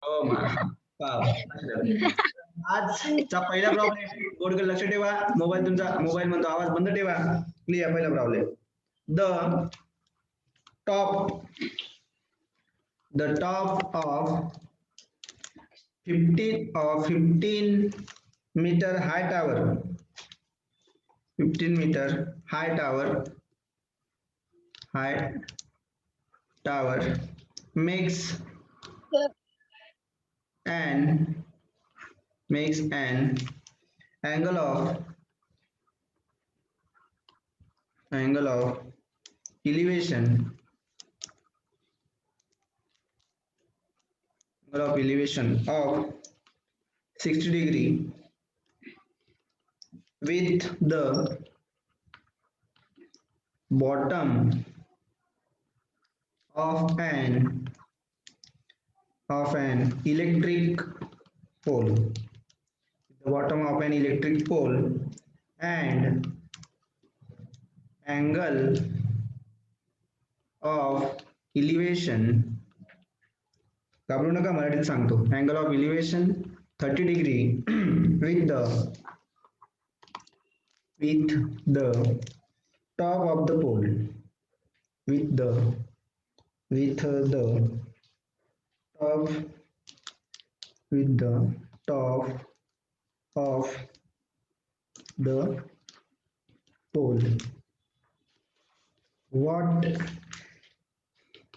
हो आजचा पहिला प्रॉब्लेम बोर्ड लक्ष ठेवा. मोबाईल म्हणतो आवाज बंद ठेवा. लिहा पहिला problem. The top of 15 meter high tower. 15 meter high tower makes an angle of elevation of 60 degree with the bottom of an electric pole. The bottom of an electric pole and angle of elevation. घाबरू नका, मराठीत सांगतो. Angle of elevation 30 degree with the top of the pole. With the top of the pole. What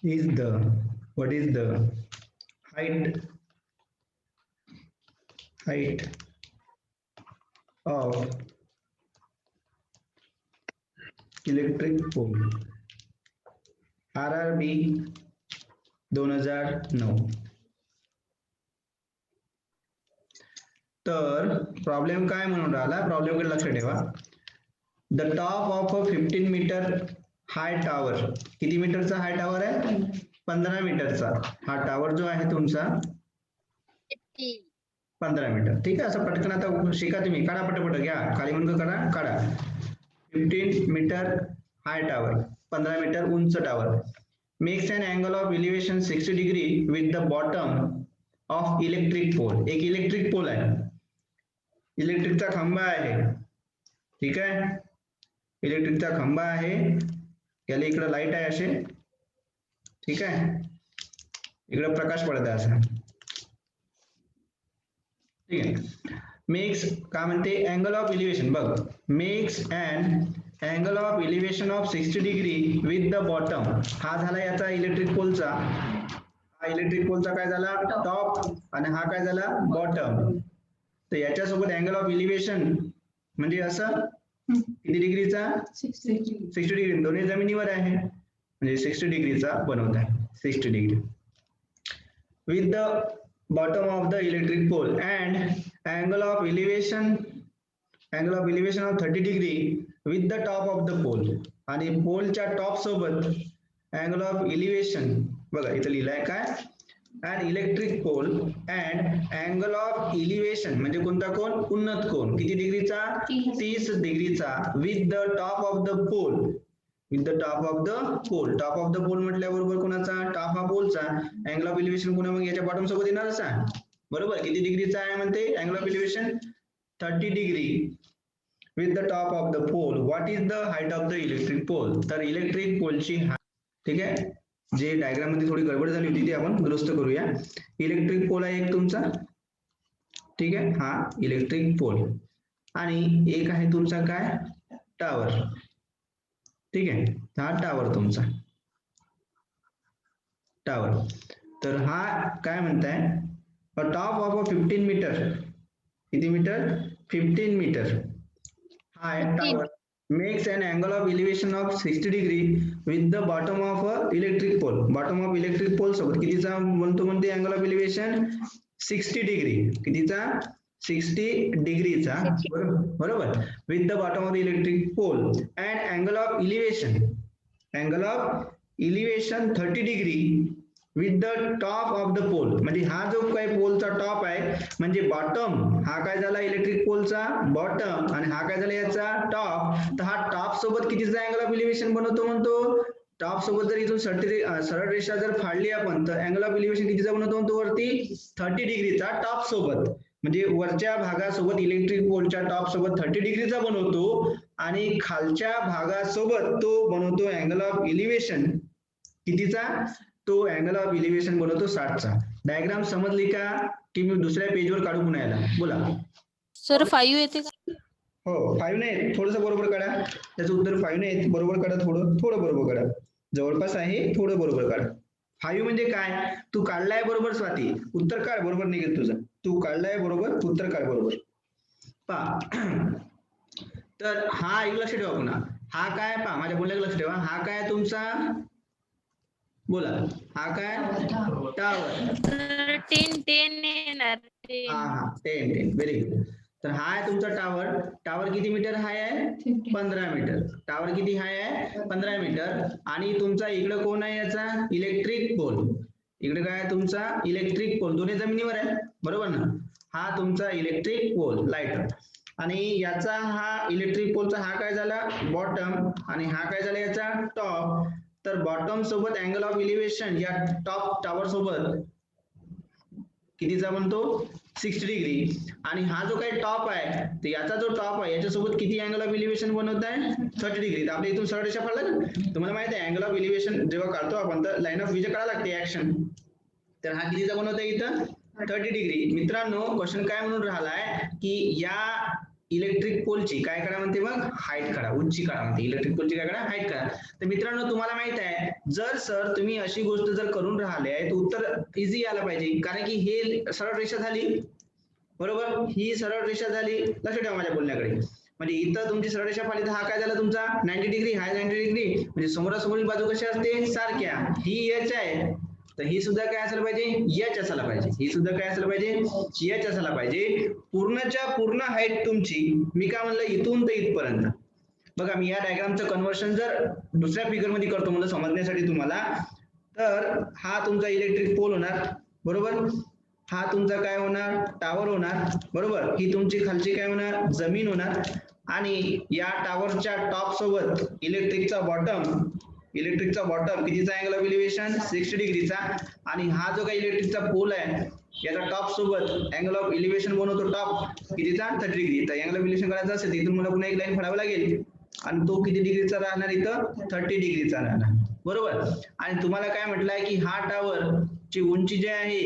is the height of electric pole? RRB 2009. तर problem काय म्हणून राहिला, प्रॉब्लेमकडे लक्ष ठेवा. The top of a 15 metre high tower. किती मीटरचा हाय tower आहे? 15 मीटरचा. हा टॉवर जो आहे तुमचा 15 मीटर. ठीक आहे, असं पटकन आता शिका तुम्ही. काढा पटपट, घ्या खाली म्हणून काढा. 15 मीटर हाय टॉवर, 15 मीटर उंच टॉवर. Makes an angle of elevation 60 degree with the bottom of electric pole. एक इलेक्ट्रिक पोल आहे, इलेक्ट्रिकचा खंबा आहे. ठीक आहे, इलेक्ट्रिकचा खंबा आहे. याला इकडे लाईट आहे असे. ठीक आहे, इकडे प्रकाश पडत आहे असा. ठीक आहे. मेक्स काय म्हणते, अँगल ऑफ एलिव्हेशन. बघ, makes and angle of elevation of 60 degree with the bottom. हा झाला याचा इलेक्ट्रिक पोलचा. हा इलेक्ट्रिक पोलचा काय झाला, टॉप, आणि हा काय झाला, बॉटम. तर याच्यासोबत अँगल ऑफ एलिव्हेशन म्हणजे असं किती डिग्रीचा, 60 डिग्री. दोन्ही जमिनीवर आहे म्हणजे 60 डिग्रीचा बनवत आहे. 60 degree with the bottom of the electric pole and angle of elevation of 30 degree with the top of the pole. आणि पोलच्या टॉप सोबत अँगल ऑफ एलिव्हेशन, बघा इथं लिहिलंय काय, and electric pole and angle of elevation म्हणजे कोणता कोण, उन्नत कोण. किती डिग्रीचा, 30 डिग्रीचा. With the top of the pole. With the top of the pole. Top of the pole म्हटल्याबरोबर कोणाचा, टॉप हा पोलचा. अँगल ऑफ एलिव्हेशन कोणा, मग याच्या बॉटम सोबत येणार असा. बरोबर, किती डिग्रीचा आहे म्हणते angle of elevation, 30 degree with the top of the pole. What is the height of the electric pole. तर इलेक्ट्रिक पोलची हाईट. ठीक आहे, जे डायग्राम मध्ये थोडी गडबड झाली होती ती आपण दुरुस्त करूया. इलेक्ट्रिक पोल आहे एक तुमचा. ठीक आहे, हा इलेक्ट्रिक पोल. आणि एक आहे तुमचा काय, टावर. ठीक आहे, हा टावर तुमचा टावर. तर हा काय म्हणताय, टॉप ऑफ अ 15 मीटर. किती metre, 15 metre high tower makes an angle of elevation of 60 degree with the bottom of a electric pole. bottom of electric pole सोबत कितीचा म्हणतो म्हणते angle of elevation, 60 डिग्री. कितीचा, 60 डिग्रीचा. बरोबर, with the bottom of the electric pole and angle of elevation 30 degree with the top of the pole. म्हणजे हा जो काय पोलचा टॉप आहे म्हणजे बॉटम. हा काय झाला इलेक्ट्रिक पोलचा बॉटम, आणि हा काय झाला याचा टॉप. तर हा टॉप सोबत कितीचा अँगल ऑफ एलिव्हेशन बनवतो म्हणतो, टॉप सोबत जर इथून सरळ रेषा जर फाडली आपण तर अँगल ऑफ इलिव्हेशन कितीचा बनवतो तो वरती 30 डिग्रीचा टॉप सोबत, म्हणजे वरच्या भागासोबत इलेक्ट्रिक पोलच्या टॉप सोबत 30 डिग्रीचा बनवतो आणि खालच्या भागासोबत तो बनवतो अँगल ऑफ इलिव्हेशन कितीचा, तो अँगल ऑफ इलिव्हेशन बनवतो 60चा. डायग्राम समजली का की मी दुसऱ्या पेजवर काढू पुन्हा याला, बोला. सर 5 येते का? हो 5 नाही, थोडस बरोबर काढा. त्याचं उत्तर 5 नाही, बरोबर काढा, थोडं बरोबर काढा, जवळपास आहे, थोडं बरोबर काढा. 5 म्हणजे काय, तू काढलाय बरोबर स्वाती, उत्तर काढ बरोबर निघेल तुझं, तू काढलाय बरोबर, उत्तर काढ बरोबर. पहा तर हा एक लक्ष ठेवा पुन्हा, हा काय पहा माझ्या बोलण्याला लक्ष ठेवा, हा काय तुमचा, बोला हा काय, टावर. 10 येणार. हा 10 व्हेरी गुड. तर हा आहे तुमचा टावर. टावर किती मीटर हाय आहे, 15 मीटर. टावर किती हाय आहे, 15 मीटर. आणि तुमचा इकडे कोण आहे, याचा इलेक्ट्रिक पोल. इकडे काय आहे तुमचा इलेक्ट्रिक पोल, दोन्ही जमिनीवर आहे बरोबर ना. हा तुमचा इलेक्ट्रिक पोल लाईट, आणि याचा हा इलेक्ट्रिक पोलचा हा काय झाला बॉटम, आणि हा काय झाला याचा टॉप. तर बॉटम सोबत अँगल ऑफ इलिव्हेशन या टॉप टावर सोबत कितीचा बनतो, 60 डिग्री. आणि हा जो काही टॉप आहे तर याचा जो टॉप आहे याच्यासोबत किती अँगल ऑफ इलिव्हेशन बनवत आहे, 30 डिग्री. तर आपल्या इथून सरळ रेषा फाडला ना, तुम्हाला माहिती आहे अँगल ऑफ इलिव्हेशन जेव्हा काढतो आपण तर लाईन ऑफ विजय काढायला लागते ऍक्शन. तर हा कितीचा बनवत आहे इथं, 30 डिग्री. मित्रांनो क्वेश्चन काय म्हणून राहिलाय की या इलेक्ट्रिक पोलची काय करा म्हणते, मग हाईट करा, उंची करा म्हणते. इलेक्ट्रिक पोलची काय करा, हाईट करा. तर मित्रांनो तुम्हाला माहित आहे जर सर तुम्ही अशी गोष्ट जर करून राहिले तर उत्तर इझी यायला पाहिजे, कारण की हे सरळ रेषा झाली बरोबर, ही सरळ रेषा झाली. लक्ष ठेवा माझ्या बोलण्याकडे, म्हणजे इथं तुमची सरळ रेषा फाडली तर हा काय झाला तुमचा 90 डिग्री, हा 90 डिग्री, म्हणजे समोरासमोरील बाजू कशा असते, सारख्या. ही एच आहे तर ही सुद्धा काय असायला पाहिजे, एच असायला पाहिजे. ही सुद्धा काय असायला पाहिजे, एच असायला पाहिजे. पूर्णच्या पूर्ण हाईट तुमची, मी काय म्हणलं इथून तर इथपर्यंत. बघा मी या डायग्रामचं कन्व्हर्शन जर दुसऱ्या फिगर मध्ये करतो म्हणजे समजण्यासाठी तुम्हाला, तर हा तुमचा इलेक्ट्रिक पोल होणार बरोबर, हा तुमचा काय होणार, टावर होणार बरोबर, ही तुमची खालची काय होणार, जमीन होणार. आणि या टावरच्या टॉप सोबत इलेक्ट्रिकचा बॉटम कितीचा अँगल ऑफ इलिव्हेशन, 60 डिग्रीचा. आणि हा जो काही इलेक्ट्रिकचा पोल आहे याचा टॉप सोबत अँगल ऑफ इलिव्हेशन बनवतो टॉप कितीचा, 30 डिग्री. तर अँगल ऑफ इलिव्हेशन करायचं असेल इथून मला पुन्हा एक लाईन फाडावं लागेल, आणि तो किती डिग्रीचा राहणार इथं, 30 डिग्रीचा राहणार बरोबर. आणि तुम्हाला काय म्हटलंय की हा टावर ची उंची जी आहे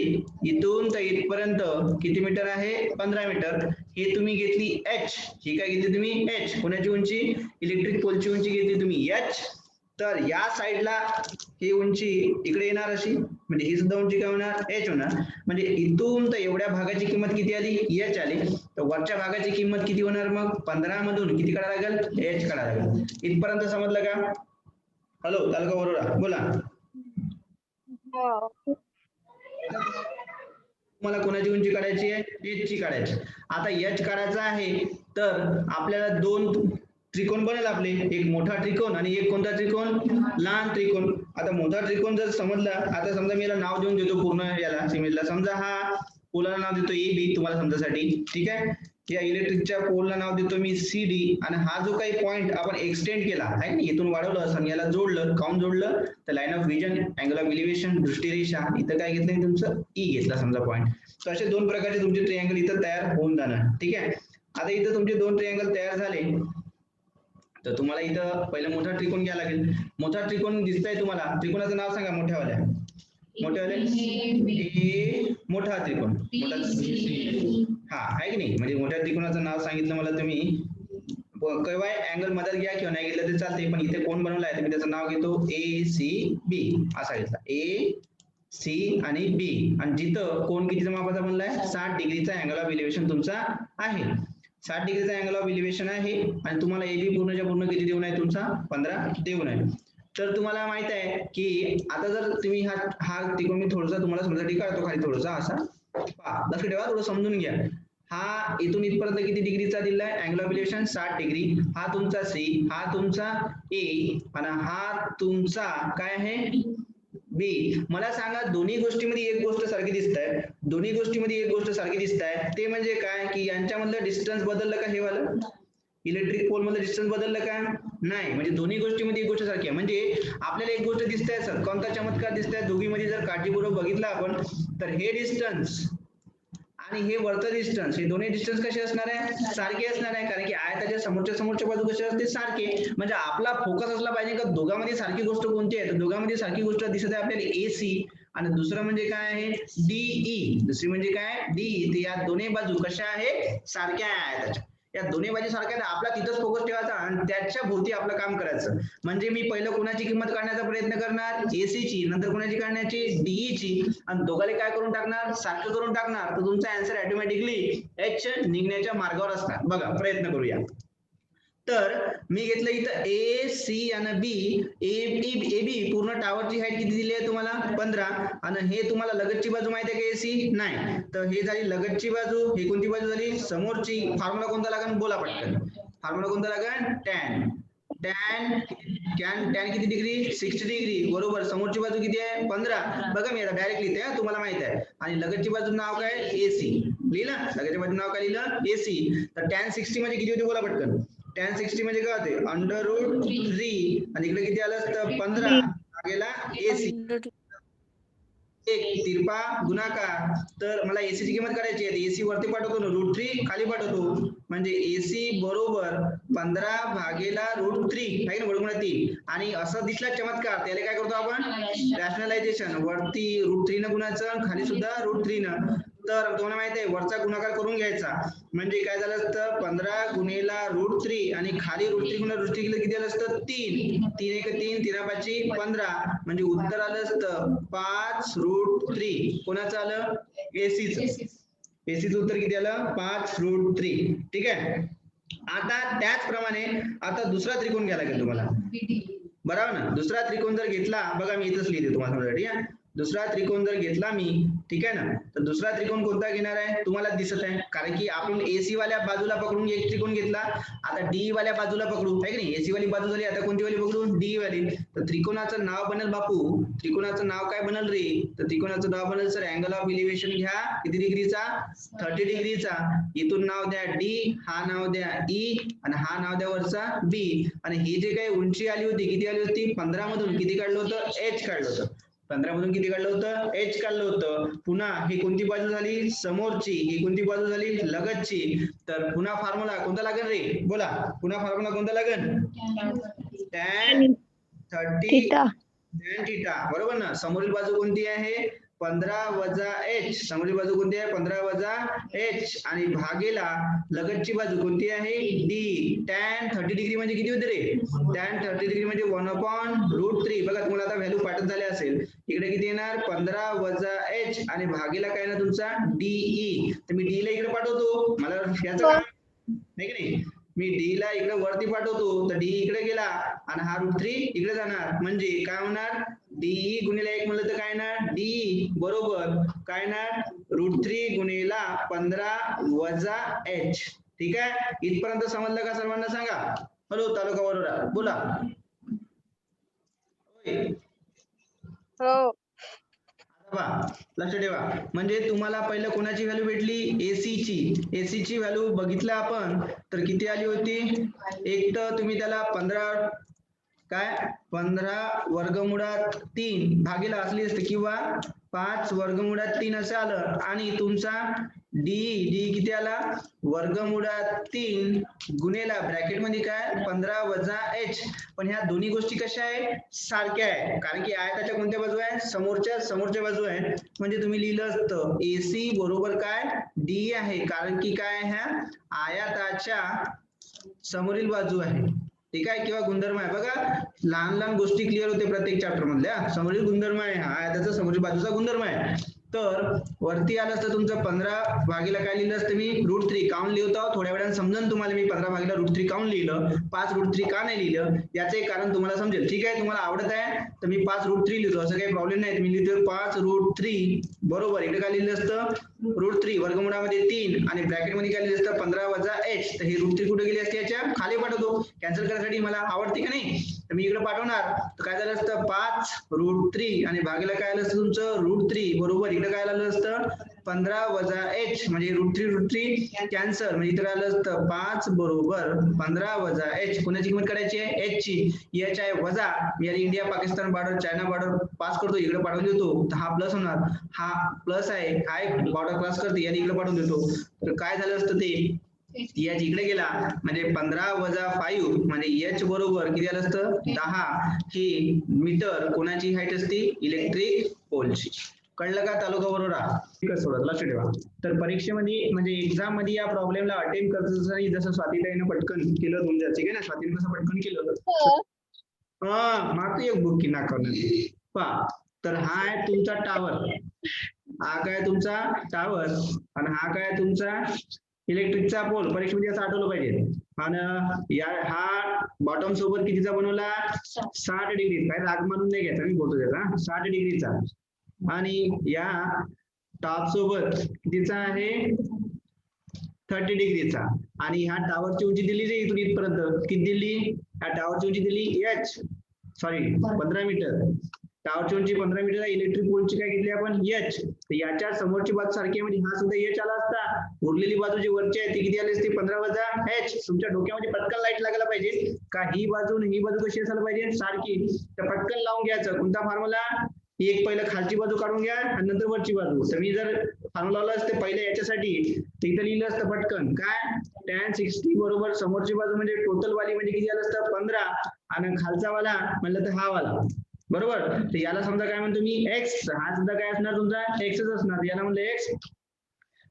इथून तर इथपर्यंत किती मीटर आहे, 15 मीटर. हे तुम्ही घेतली एच, ही काय घेतली तुम्ही एच, कोणाची उंची, इलेक्ट्रिक पोलची उंची घेतली तुम्ही एच. तर या साईडला ही उंची इकडे येणार अशी, म्हणजे ही सुद्धा उंची काय होणार, एच होणार. म्हणजे इथून तर एवढ्या भागाची किंमत किती आली, एच आली. तर वरच्या भागाची किंमत किती होणार मग, 15 मधून किती काढायला लागेल, एच काढायला लागेल. इथपर्यंत समजलं का. हॅलो तालुका बरोडा, बोला. तुम्हाला कोणाची उंची काढायची आहे, एच ची काढायची. आता एच काढायचा आहे तर आपल्याला दोन त्रिकोण बनेल आपले, एक मोठा त्रिकोण आणि एक कोणता त्रिकोण, लहान त्रिकोण. आता मोठा त्रिकोण जर समजला, आता समजा मी याला नाव देऊन देतो पूर्ण याला सिमेंटला, समजा हा पोलला नाव देतो ए बी तुम्हाला समजासाठी, ठीक आहे. या इलेक्ट्रिकच्या पोलला नाव देतो मी सी डी. आणि हा जो काही पॉइंट आपण एक्सटेंड केला आहे ना, इथून वाढवलं असं याला जोडलं, काऊन जोडलं तर line of vision, angle of elevation, दृष्टिरेषा, इथं काय घेतलं तुमचं ई घेतला समजा पॉइंट. तर असे दोन प्रकारचे तुमचे ट्रिअँगल इथं तयार होऊन जाणार, ठीक आहे. आता इथं तुमचे दोन ट्रिअँगल तयार झाले तर तुम्हाला इथं पहिलं मोठा त्रिकोण घ्यावा लागेल. मोठा त्रिकोण दिसतंय तुम्हाला, त्रिकोणाचं नाव सांगा मोठ्यावाल्या, ए मोठा त्रिकोण, हा आहे की नाही, म्हणजे मोठ्या त्रिकोणाचं नाव सांगितलं मला तुम्ही, केव्हा अँगल मधात घ्या किंवा नाही घेतलं तर चालते, पण इथे कोण बनवला आहे मी त्याचं नाव घेतो ए सी बी असा घेतला, ए सी आणि बी. आणि जिथं कोण कितीचा मापाचा बनलाय, 60 डिग्रीचा अँगल ऑफ इलिव्हेशन तुमचा आहे, 60 डिग्रीचा अँगल ऑफ इलिव्हेशन आहे. आणि तुम्हाला ए बी पूर्णच्या पूर्ण किती देऊन आहे तुमचा, 15 देऊन आहे. तर तुम्हाला माहित आहे की आता जर तुम्ही हा त्रिकोण मी थोडासा तुम्हाला समजा काढतो खाली थोडासा असा, लक्ष ठेवा, थोडं समजून घ्या. हा इथून इथपर्यंत किती डिग्रीचा दिलाय अँगल ऑफ इलिव्हेशन, 60 डिग्री. हा तुमचा सी, हा तुमचा ए आणि हा तुमचा काय आहे बी. मला सांगा दोन्ही गोष्टीमध्ये एक गोष्ट सारखी दिसत आहे, दोन्ही गोष्टीमध्ये एक गोष्ट सारखी दिसत आहे, ते म्हणजे काय की यांच्यामधलं डिस्टन्स बदललं का हे वालं, इलेक्ट्रिक पोल मधलं डिस्टन्स बदललं का? नाही. म्हणजे दोन्ही गोष्टीमध्ये एक गोष्ट सारखी आहे. म्हणजे आपल्याला एक गोष्ट दिसते सर, कोणता चमत्कार दिसतंय दोघीमध्ये जर काळजीपूर्वक बघितलं आपण तर हे डिस्टन्स आणि हे वरचं डिस्टन्स, हे दोन्ही डिस्टन्स कसे असणार आहे? सारखे असणार आहे, कारण की आयताच्या समोरच्या बाजू कसे असते? सारखे. म्हणजे आपला फोकस असला पाहिजे का दोघांमध्ये सारखी गोष्ट कोणती आहे? तर दोघांमध्ये सारखी गोष्ट दिसत आहे आपल्याला AC, आणि दुसरं म्हणजे काय आहे? DE. दुसरी म्हणजे काय? DE. तर या दोन्ही बाजू कशा आहे? सारख्या आहेत. या दोन्ही बाजू सारख्या आहेत, आपला तिथंच फोकस ठेवायचा आणि त्याच्या भोवती आपलं काम करायचं. म्हणजे मी पहिलं कोणाची किंमत काढण्याचा प्रयत्न करणार? AC ची, नंतर कोणाची काढण्याची? DE ची, आणि दोघांना काय करून टाकणार? सारखं करून टाकणार. तर तुमचा आन्सर ऑटोमॅटिकली H निघण्याच्या मार्गावर असणार. बघा प्रयत्न करूया. तर मी घेतलं इथं A, C आणि B. AB पूर्ण टावरची हाईट किती दिली आहे तुम्हाला? 15. आणि हे तुम्हाला लगतची बाजू माहिती आहे का AC? नाही. तर हे झाली लगतची बाजू, हे कोणती बाजू झाली? समोरची. फॉर्म्युला कोणता लागेल? बोला पटकन. फॉर्म्युला कोणता लागेल? टॅन. टॅन किती डिग्री? 60 डिग्री. बरोबर. समोरची बाजू किती आहे? 15. बघा मी आता डायरेक्ट लिहिते, तुम्हाला माहित आहे. आणि लगतची बाजू नाव काय? AC. लिहिलं? लगतच्या बाजू नाव काय लिहिलं? AC. तर टॅन 60 म्हणजे किती होते? बोला पटकन. टॅन 60 म्हणजे काय होते? √3. आणि इकडे किती आलं असतं? 15 भागेला AC. एक तिरपा गुणाकार. तर मला AC ची किंमत काढायची आहे. AC वरती पाठवतो ना, √3 खाली पाठवतो. म्हणजे AC बरोबर 15 भागेला √3 आहे ना, बरोबर 3. आणि असं दिसला चमत्कार, त्याला काय करतो आपण? रॅशनलायझेशन. वरती √3 न गुणाचं, खाली सुद्धा √3 न. तर तुम्हाला माहित आहे वरचा गुणाकार करून घ्यायचा. म्हणजे काय झालं असतं? 15 गुणेला √3 आणि खाली √3 गुणिले √3 किती आलं असतं? 3. 3 1 3, 3 5 15. म्हणजे उत्तर आलं असतं 5√3. कोणाचं आलं? ACचं. ACचं उत्तर किती आलं? 5√3. ठीक आहे. आता त्याचप्रमाणे आता दुसरा त्रिकोण घ्यायला लागेल तुम्हाला, बरोबर ना? दुसरा त्रिकोण जर घेतला, बघा मी इथंच लिहिते तुम्हाला समजण्यासाठी. ठीक आहे. दुसरा त्रिकोण जर घेतला मी, ठीक आहे ना, तर दुसरा त्रिकोण कोणता घेणार आहे? तुम्हाला दिसत आहे, कारण की आपण AC वाल्या बाजूला पकडून एक त्रिकोण घेतला. आता DE वाल्या बाजूला पकडू, आहे की नाही? AC वाली बाजू झाली, आता कोणती वाली पकडू? DE वाली. तर त्रिकोणाचं नाव बनेल बापू, त्रिकोणाचं नाव काय बनल रे? तर त्रिकोणाचं नाव बनल सर, अँगल ऑफ इलिव्हेशन घ्या किती डिग्रीचा? 30 डिग्रीचा. इथून नाव द्या D, हा नाव द्या E, आणि हा नाव द्या वरचा B. आणि ही जे काही उंची आली होती, किती आली होती? 15 मधून किती काढलं होतं? H काढलं होतं. 15 मधून किती काढलं होतं? H काढलं होतं. पुन्हा ही कोणती बाजू झाली? समोरची. ही कोणती बाजू झाली? लगतची. तर पुन्हा फॉर्म्युला कोणता लागेल रे? बोला, पुन्हा फॉर्म्युला कोणता लागेल? tan 30 tan theta. बरोबर ना? समोरील बाजू कोणती आहे? 15 वजा H. समोरील बाजू कोणती आहे? 15 वजा H. आणि भागेला लगतची बाजू कोणती आहे? D. tan 30 डिग्री म्हणजे किती होते रे? tan 30 डिग्री म्हणजे 1/√3. बघा तुम्हाला आता व्हॅल्यू पाठत झाले असेल. इकडे किती येणार? 15 वजा H आणि भागेला काय ना तुमचा? DE. तर मी D ला इकडे पाठवतो, मला याचं काम नाही की नाही? मी D ला इकडे वरती पाठवतो, तर D इकडे गेला आणि हा √3 इकडे जाणार. म्हणजे काय होणार? DE गुणिले 1 म्हणलं तर काय ना? DE बरोबर काय ना? √3 गुणिला 15 वजा H. ठीक आहे. इथपर्यंत समजलं का सर्वांना? सांगा. हॅलो तालुका वरोरा, बोला. हो. लक्ष ठेवा, म्हणजे तुम्हाला पहिलं कोणाची व्हॅल्यू भेटली? AC ची. AC ची व्हॅल्यू बघितलं आपण तर किती आली होती? एक तर तुम्ही त्याला 15 काय 15 वर्गमुळात 3 भागीला असली असते, किंवा 5 वर्गमुळात 3 असं आलं. आणि तुमचा DE किती आला? वर्गमुळात 3 गुणेला ब्रॅकेट मध्ये काय? 15 वजा H. पण ह्या दोन्ही गोष्टी कशा आहे? सारख्या आहे, कारण की आयताच्या कोणत्या बाजू आहे? समोरच्या बाजू आहे. म्हणजे तुम्ही लिहिलं असतं AC बरोबर काय? DE आहे, कारण की काय? ह्या आयताच्या समोरील बाजू आहे. ठीक आहे, किंवा गुणधर्म आहे. बघा लहान लहान गोष्टी क्लिअर होते प्रत्येक चॅप्टर मधल्या. समोरील गुणधर्म आहे हा, आयताचा समोरील बाजूचा गुणधर्म आहे. तर वरती आलं असतं तुमचं 15 भागीला काय लिहिलं असतं मी? √3. काऊन लिहितो थोड्या वेळानं समजेल तुम्हाला मी 15 भागीला √3 काऊन लिहिलं, 5√3 का नाही लिहिलं, याचं एक कारण तुम्हाला समजेल. ठीक आहे, तुम्हाला आवडत आहे तर मी 5√3 लिहितो, असं काही प्रॉब्लेम नाही. मी लिहितो 5√3 बरोबर. इकडे काय लिहिलं असतं? √3 वर्गमुळामध्ये 3 आणि ब्रॅकेट मध्ये काय लिहिलं असतं? 15 वजा H. तर हे √3 कुठे गेली असते? याच्या खाली पाठवतो कॅन्सल करण्यासाठी. मला आवडते का नाही, तर मी इकडे पाठवणार. तर काय झालं असतं? 5√3 आणि भागीला काय आलं असतं तुमचं? √3 बरोबर. इकडे काय आलं असतं? 15 वजा h म्हणजे √3 कॅन्सल, म्हणजे इथं आलं असतं 5 बरोबर 15 वजा h. कोणाची किंमत काढायची आहे? h ची. h आहे वजा, यार India Pakistan border China border pass करतो, इकडे पाठवून देतो, तर हा प्लस होणार. हा प्लस आहे, हा एक बॉर्डर क्रॉस करते, याने इकडे पाठवून देतो, तर काय झालं असतं ते h इकडे गेला, म्हणजे 15 वजा 5 म्हणजे h बरोबर किती आलं असतं? 10 ही मीटर कोणाची हाईट असते? इलेक्ट्रिक पोलची. कळलं का? तालुका बरोबर सोडत लक्ष ठेवा. तर परीक्षेमध्ये म्हणजे एक्झाम मध्ये या प्रॉब्लेमला अटेम्प्ट करत जसं स्वातीताईनं पटकन केलं तुमच्या, ठीक आहे ना? स्वातीने कसं पटकन केलं हा मारतो एक बुक की नाकारणार पहा. तर हा आहे तुमचा टावर, हा काय तुमचा टावर, आणि हा काय तुमचा इलेक्ट्रिकचा पोल. परीक्षेमध्ये असं आठवलं पाहिजे. आणि या हा बॉटम सोबत कितीचा बनवला? 60 डिग्री. काय राग मानून नाही घ्यायचा, मी बोलतो त्याचा 60 डिग्रीचा. आणि या टॉप सोबत कितीचा आहे? 30 डिग्रीचा. आणि ह्या टावरची उंची दिली रे इथून इथपर्यंत, किती दिली? ह्या टावरची उंची दिली h, सॉरी 15 मीटर. टावरची उंची 15 मीटर, इलेक्ट्रिक पोलची काय घेतली आपण? h. तर याच्या समोरची बाजू सारखी आहे, म्हणजे हा सुद्धा h आला असता. उरलेली बाजू जी वरची आहे ती किती आली असती? 15 वजा h. तुमच्या डोक्यामध्ये पटकन लाईट लागायला पाहिजे का ही बाजू आणि ही बाजू कशी असायला पाहिजे? सारखी. तर पटकन लावून घ्यायचं. कोणता फॉर्म्युला? एक पहिलं खालची बाजू काढून घ्या आणि नंतर वरची बाजू. तर मी जर फॉर्म्युला लावला असते पहिले याच्यासाठी, तर इथं लिहिलं असतं पटकन काय? tan 60 बरोबर समोरची बाजू म्हणजे टोटल वाली म्हणजे किती आलं असतं? 15, आणि खालचा वाला म्हणलं तर हा वाला, बरोबर. तर याला समजा काय म्हणतो मी? x. हा सुद्धा काय असणार तुमचा? x असणार. याला म्हणलं x,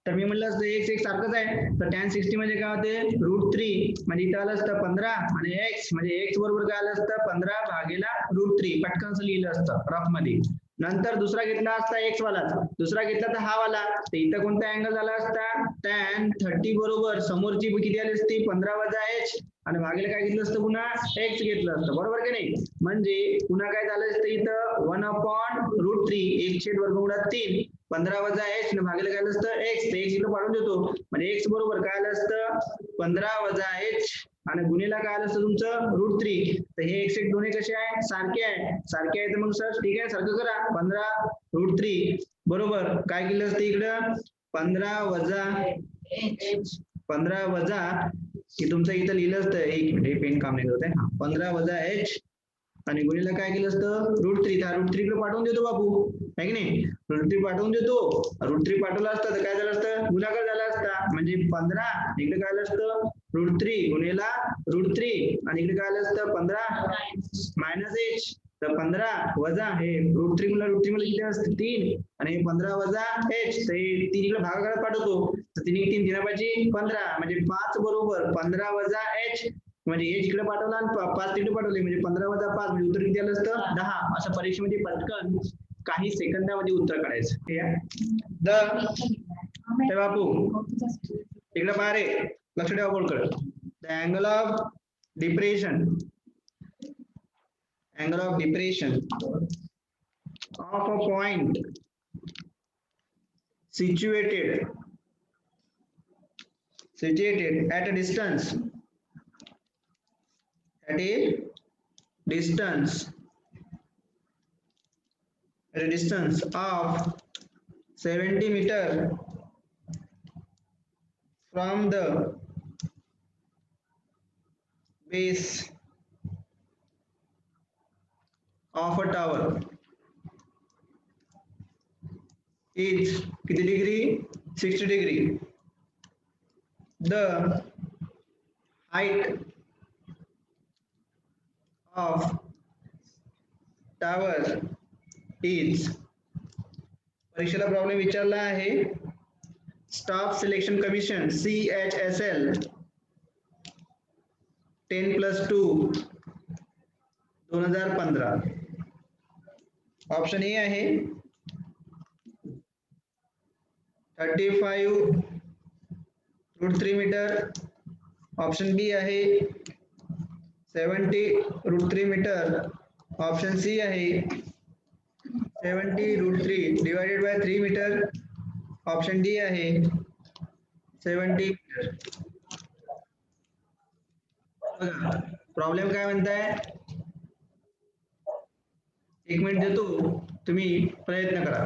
तर मी म्हणलं असतं x एक सारखंच आहे. तर tan 60 म्हणजे काय होते? √3, म्हणजे इथं आलं असतं 15, आणि x म्हणजे x बरोबर काय आलं असतं? 15 भागीला √3. पटकन असं लिहिलं असतं रफ मध्ये. नंतर दुसरा घेतला असता x वाला, दुसरा घेतला तर हा वाला, तर इथं कोणता अँगल झाला असता? tan 30 बरोबर समोरची किती आली असती? 15 वजा h, आणि भागीला काय घेतलं असतं? पुन्हा x घेतलं असतं, बरोबर की नाही? म्हणजे पुन्हा काय झालं असतं इथं? 1/√3, 1/√3, 15 वजा h न भागीला काय असतं? x. तर x इकडे पाडून देतो, म्हणजे x बरोबर काय आलं असतं? 15 वजा h, आणि गुणिला काय आलं असतं तुमचं? √3. तर हे x दोन्ही कसे आहे? सारखे आहे. सारखे आहे तर मग सर ठीक आहे, सारखं करा. 15√3 बरोबर काय केलं असतं इकडं? 15 वजा 15 वजा की तुमचं इथं लिहिलं असतं, एक मिनिट पेन काम नाही करत आहे. 15 वजा h, आणि गुणिला काय केलं असतं? √3. त्या √3 कडे पाठवून देतो बाबू, आहे की नाही? √3 पाठवून देतो. √3 पाठवला असतं तर काय झालं असतं? गुणाकार झाला असता, म्हणजे 15 इकडे काय आलं असतं? √3 गुणिला √3, आणि इकडे काय आलं असतं? 15 मायनस h. तर 15 वजा हे √3 गुणिला √3 मध्ये किती असतं? 3, आणि 15 वजा h, तर हे 3 इकडे भागाकारात पाठवतो, तर 3 3 3 15, म्हणजे 5 बरोबर 15 वजा h, म्हणजे h इकडे पाठवला आणि 5 तिकडे पाठवले, म्हणजे 15 वजा 5 म्हणजे उत्तर किती आलं असतं? 10. असं परीक्षेमध्ये पटकन काही सेकंदामध्ये उत्तर काढायचं. तर बापू इकडे पहा रे, लक्ष ठेवा बोलकर. The angle of depression, angle of depression of a point situated at a distance at a distance of 70 meter from the base of a tower is किती degree? 60 degree. The height of tower is, परीक्षेला problem विचारला आहे. Staff selection commission CHSL 10+2 2015. Option A आहे 35√3 metre, option बी आहे 70√3 metre, option C आहे 70√3 divided by 3 metre, option D आहे 70 metre. Problem काय म्हणताय? 1 मिनिट देतो, तुम्ही प्रयत्न करा.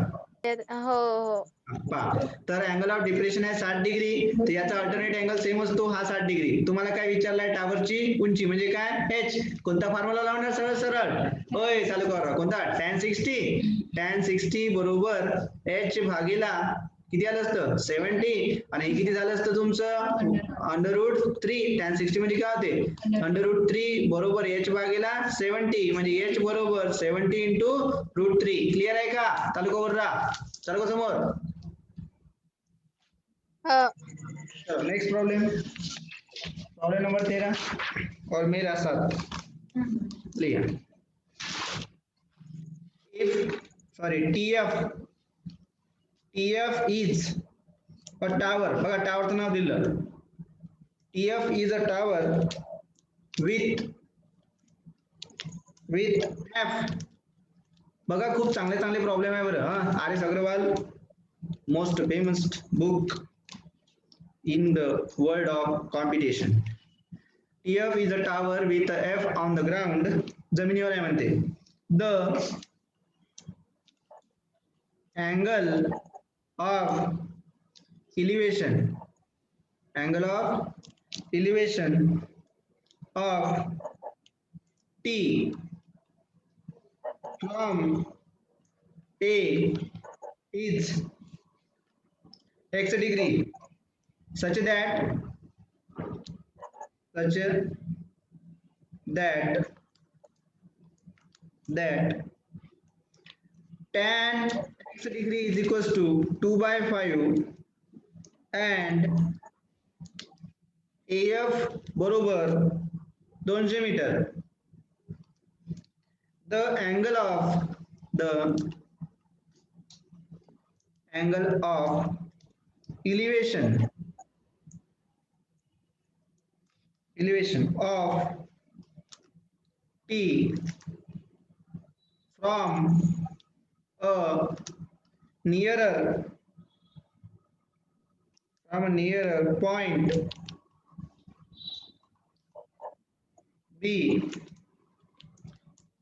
हो हो. पहा, तर अँगल ऑफ डिप्रेशन आहे 60 डिग्री, तर याचा अल्टरनेट अँगल सेम असतो हा 60 डिग्री. तुम्हाला काय विचारलाय टावरची उंची म्हणजे काय एच, कोणता फॉर्म्युला लावणार सरळ सरळ होय चालू करा कोणता tan 60 बरोबर एच भागीला किती आलं असतं 70 आणि हे किती झालं असतं तुमचं √3. tan 60 म्हणजे काय होते √3 बरोबर एच भागीला 70 म्हणजे एच बरोबर 70 इंटू √3. क्लिअर आहे का? चालू का वर चालू का समोर? नेक्स्ट प्रॉब्लेम नंबर 13 और मेरा साथ लिया. TF is a tower. बघा टावरचं नाव दिलं. TF is a tower with F. बघा खूप चांगले प्रॉब्लेम आहे बरं. R S Agarwal most famous book in the world of computation. TF is a tower with a F on the ground. जमिनीवर आहे म्हणते. The angle of elevation of T from A is x degree such that tan x degree is equals to 2/5 and AF बरोबर 200 metre. The angle of elevation of T from a nearer point B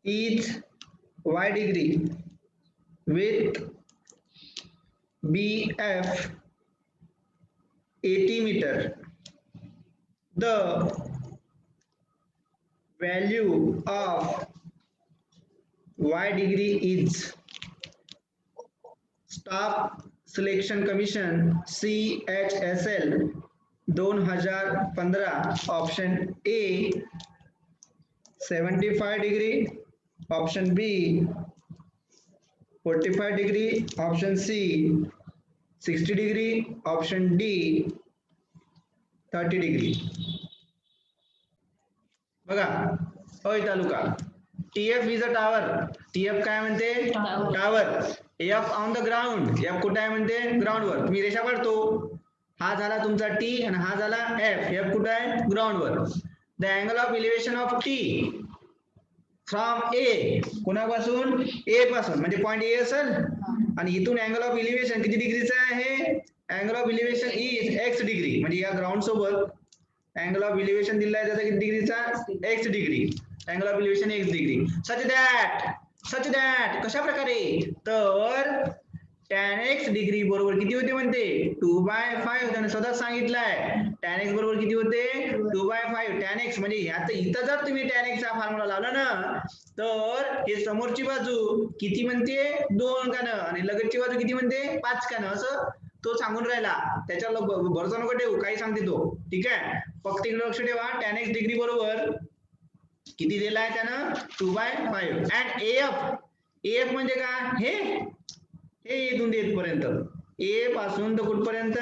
is y degree with BF 80 meter. The value of y degree is Staff Selection Commission CHSL 2015. Option A 75 degree, option B 45 degree, option C 60 degree, option D 30 degree. बघा होय तालुका. TF is a tower. TF काय म्हणते tower. F on the ground. F कुठे आहे म्हणते ground वर. तुम्ही रेषा काढतो. हा झाला तुमचा T आणि हा झाला F. F कुठे आहे ग्राउंड वर. The angle of elevation of T from A कोणापासून A पासून म्हणजे पॉइंट A असेल आणि इथून अँगल ऑफ इलिव्हेशन किती डिग्रीचा आहे. Angle of elevation is x degree म्हणजे या ग्राउंड सोबत अँगल ऑफ इलिव्हेशन दिला आहे त्याचा किती डिग्रीचा x degree. Angle of elevation x degree such that कशा प्रकारे तर tan x डिग्री बरोबर किती होते म्हणते 2/5. त्याने स्वतः सांगितलंय tan x बरोबर किती होते 2/5. tan x म्हणजे इथं जर तुम्ही tan x चा फॉर्म्युला लावला ना तर हे समोरची बाजू किती म्हणते 2 कानं आणि लगतची बाजू किती म्हणते 5 कानं असं तो सांगून राहिला. त्याच्यावर भरोसा नको ठेवू काही सांगते तो. ठीक आहे फक्त इकडे लक्ष ठेवा tan x डिग्री बरोबर किती दिला आहे त्यानं 2/5 अँड AF म्हणजे काय हे इथून येतपर्यंत A पासून तर कुठपर्यंत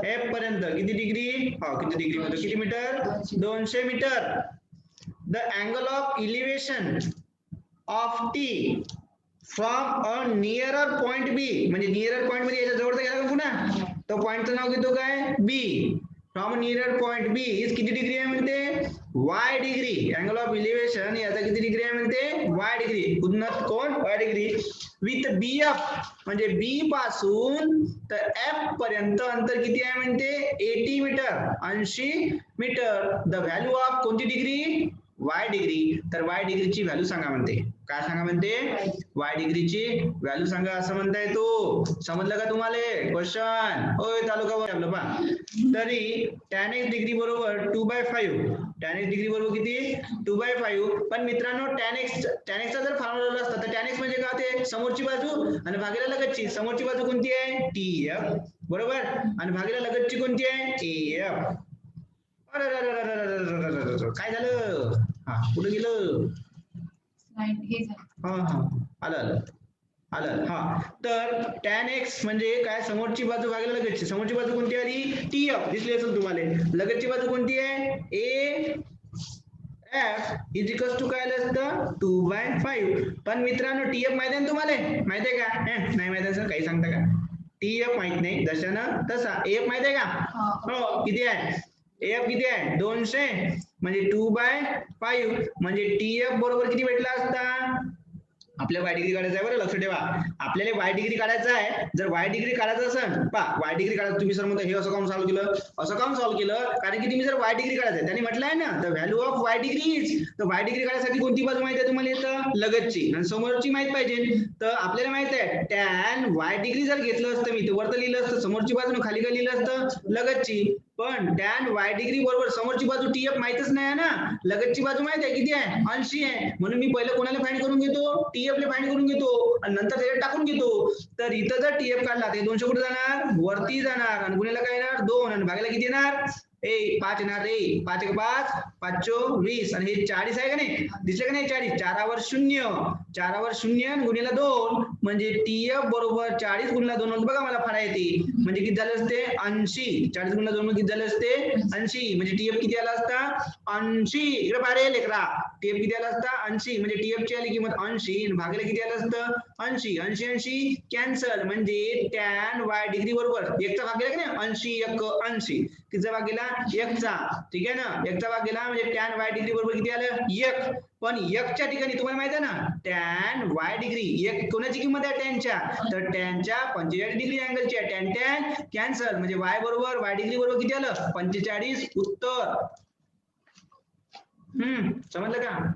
F पर्यंत किती डिग्री किती डिग्री म्हणजे किती metre 200 metre. The angle of elevation of T from a nearer point B म्हणजे नियरर पॉइंट म्हणजे याच्या जवळचा गेला का पुन्हा तो पॉइंटचं नाव घेतो काय B. From nearer point B is किती डिग्री आहे म्हणते y degree. Angle of elevation याचा किती डिग्री आहे म्हणते y डिग्री. उन्नत कोण y डिग्री विथ BF म्हणजे B पासून तर F पर्यंत अंतर किती आहे म्हणते 80 metre 80 metre. The value of कोणती डिग्री y डिग्री. तर y डिग्रीची व्हॅल्यू सांगा म्हणते. काय सांगा म्हणते y डिग्रीची व्हॅल्यू सांगा असं म्हणताय तो. समजलं का तुम्हाला क्वेश्चन? होय तालुका आपलं पहा. तरी tan x डिग्री बरोबर 2/5. tan x डिग्री बरोबर किती 2/5. पण मित्रांनो tan x चा जर फॉर्म्युला असता तर tan x म्हणजे काय होते समोरची बाजू आणि भागीला लगतची. समोरची बाजू कोणती आहे tf बरोबर आणि भागीला लगतची कोणती आहे af. काय झालं? हा कुठे गेलं? आलं हा. तर tan x म्हणजे काय समोरची बाजू भागीला लगतची. समोरची बाजू कोणती आली tf दिसली असेल तुम्हाला. लगतची बाजू कोणती आहे f इज इक्वल्स टू काय आलं असतं 2/5. पण मित्रांनो tf माहिती आहे ना तुम्हाला? माहिती आहे का? नाही माहिती असेल काही सांगता का? tf माहित नाही जशानं तसा. af माहिती आहे का? हो किती आहे? af किती आहे 200 म्हणजे 2/5 म्हणजे tf बरोबर किती भेटला असता? आपल्या y डिग्री काढायचं आहे बरं लक्ष ठेवा. आपल्याला y डिग्री काढायचं आहे. जर y डिग्री काढायचं असेल पहा y डिग्री काढायचं तुम्ही सर म्हणता हे असं काम सॉल्व्ह केलं असं काम सॉल्व्ह केलं कारण की तुम्ही जर y डिग्री काढायचं त्यांनी म्हटलं आहे ना the value of y degrees. तर y डिग्री काढायसाठी कोणती बाजू माहिती आहे तुम्हाला येतं लगतची आणि समोरची माहित पाहिजे. तर आपल्याला माहित आहे tan y डिग्री जर घेतलं असतं मी तर वरतं लिहिलं असतं समोरची बाजू खाली काय लिहिलं असतं लगतची. पण tan y डिग्री बरोबर समोरची बाजू tf माहितच नाही ना. लगतची बाजू माहित आहे किती आहे 80 आहे. म्हणून मी पहिलं कोणाला फाइंड करून घेतो tf ला फाइंड करून घेतो आणि नंतर त्याच्यात टाकून घेतो. तर इथं जर tf काढला तर 200 कुठे जाणार वरती जाणार आणि गुणिले काय येणार 2 आणि भागायला किती येणार 5 येणार रे. 5 एक 5 5 20 आणि हे 40 आहे का नाही दिसलं का नाही 40 4वर 0 4वर 0 आणि गुणिले 2 म्हणजे tf बरोबर 40 गुणिले 2 बघा मला फाडा येते म्हणजे किती झाले असते 80. 40 गुणिले 2 किती झाले असते 80 म्हणजे tf किती आला असता 80. इकडे पाडे लेकरा tf किती आला असता 80 म्हणजे tf ची आली किंमत 80 आणि भागायला किती आलं असतं 80. 80 कॅन्सल म्हणजे tan y डिग्री बरोबर 1 चा भाग गेला की नाही 80 1 80 कितीचा भाग गेला 1 चा. ठीक आहे ना 1 चा भाग गेला म्हणजे tan y डिग्री बरोबर किती आलं 1. पण 1 च्या ठिकाणी तुम्हाला माहिती आहे ना tan y डिग्री 1 कोणाची किंमत आहे tan च्या तर tan च्या 45 डिग्री अँगलची आहे. tan कॅन्सल म्हणजे y बरोबर y डिग्री बरोबर किती आलं 45 उत्तर. समजलं का?